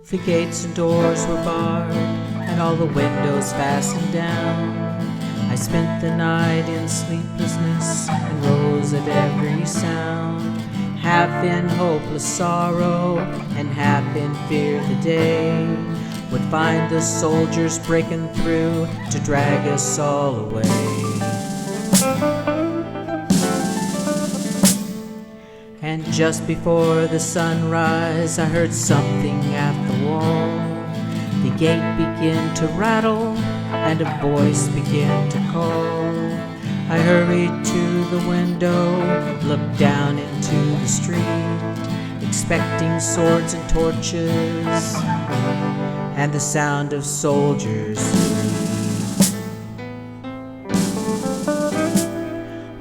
The gates and doors were barred, and all the windows fastened down. I spent the night in sleeplessness and rose at every sound, half in hopeless sorrow and half in fear the day would find the soldiers breaking through to drag us all away. And just before the sunrise, I heard something at the wall. The gate began to rattle, and a voice began to call. I hurried to the window, looked down into the street, expecting swords and torches, and the sound of soldiers' feet.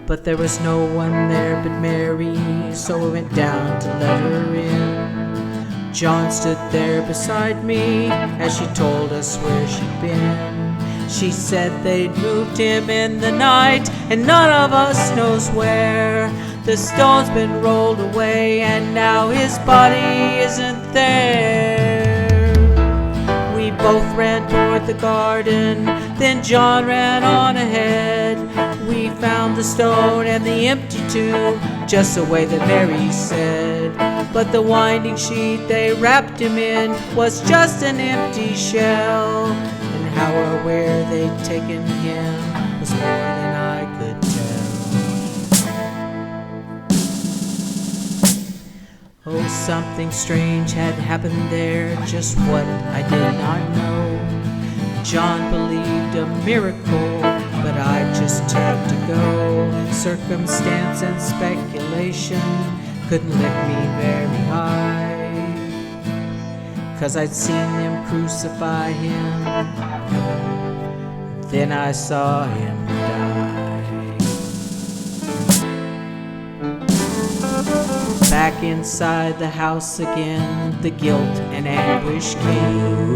But there was no one there but Mary, so I went down to let her in. John stood there beside me as she told us where she'd been. She said they'd moved him in the night, and none of us knows where. The stone's been rolled away, and now his body isn't there. We both ran toward the garden, then John ran on ahead. We found the stone and the empty tomb, just the way that Mary said. But the winding sheet they wrapped him in was just an empty shell, and how or where they'd taken him was more than I could tell. Oh, something strange had happened there, just what I did not know. John believed a miracle, but I just turned to go. Circumstance and speculation couldn't lift me very high, 'cause I'd seen them crucify him, then I saw him die. Back inside the house again, the guilt and anguish came.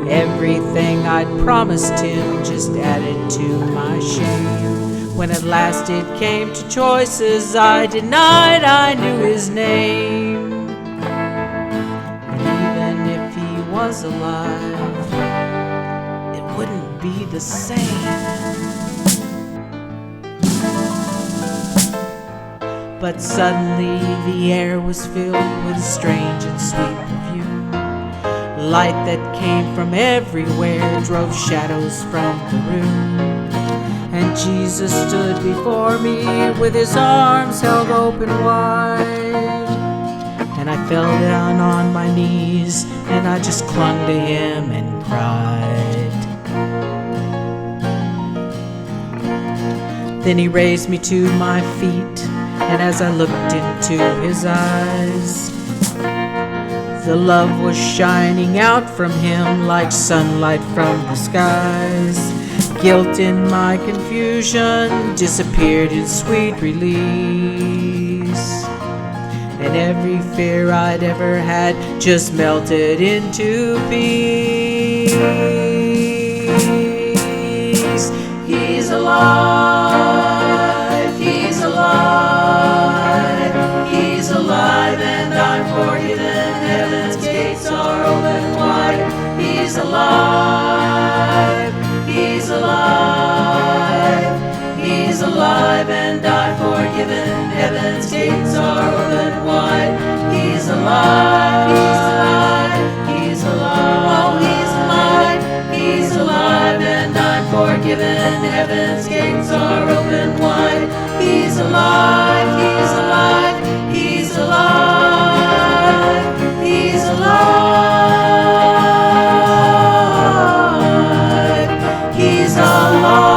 Everything I'd promised him just added to my shame. When at last it came to choices, I denied I knew his name. And even if he was alive, it wouldn't be the same. But suddenly the air was filled with a strange and sweet perfume. Light that came from everywhere drove shadows from the room. And Jesus stood before me with his arms held open wide. And I fell down on my knees, and I just clung to him and cried. Then he raised me to my feet, and as I looked into his eyes, the love was shining out from him like sunlight from the skies. Guilt in my confusion disappeared in sweet release, and every fear I'd ever had just melted into peace. He's alive, he's alive, he's alive, and I'm forgiven. Heaven's gates are open wide. He's alive, he's alive, he's alive, and I'm forgiven. Heaven's gates are open wide. He's alive, he's alive, he's alive, oh, he's alive, he's alive, and I'm forgiven. Heaven's gates are open wide. He's alive, he's alive, he's alive, he's alive, he's alive.